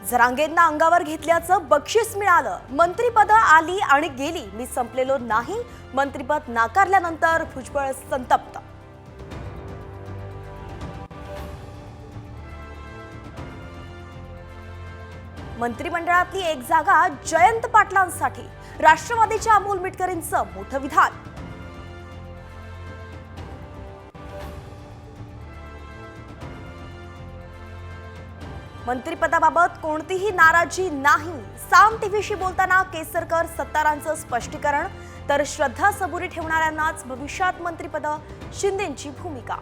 जरांगेंना अंगावर घेतल्याचं बक्षीस मिळालं, मंत्रिपद आली आणि गेली, मी संपलेलो नाही, मंत्रिपद नाकारल्यानंतर भुजबळ संतप्त. मंत्रिमंडळातली एक जागा जयंत पाटलांसाठी, राष्ट्रवादीच्या अमोल मिटकरींचं मोठं विधान. मंत्रिपदाबाबत कोणतीही नाराजी नाही, साम टीव्हीशी बोलताना केसरकर सत्तारांचं स्पष्टीकरण. तर श्रद्धा सबुरी ठेवणाऱ्यांनाच भविष्यात मंत्रिपद, शिंदेंची भूमिका.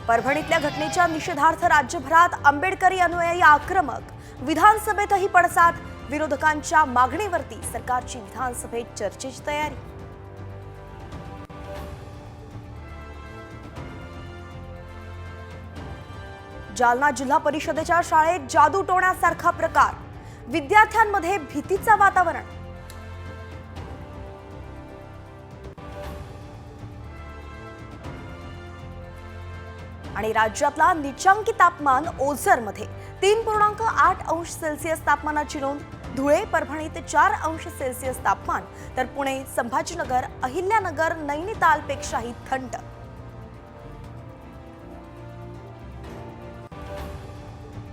परभणीतल्या घटनेच्या निषेधार्थ राज्यभरात आंबेडकरी अनुयायी आक्रमक, विधानसभेतही पडसाद. विरोधकांच्या मागणीवरती सरकारची विधानसभेत चर्चेची तयारी. जालना जिल्हा परिषदेच्या शाळेत जादू टोण्यासारखा प्रकार, विद्यार्थ्यांमध्ये भीतीचं वातावरण. आणि राज्यातला निचांकी तापमान ओझरमध्ये 3.8 अंश सेल्सिअस तापमानाची नोंद. धुळे परभणीत 4 अंश सेल्सिअस तापमान, तर पुणे, संभाजीनगर, अहिल्यानगर, नैनितालपेक्षाही थंड.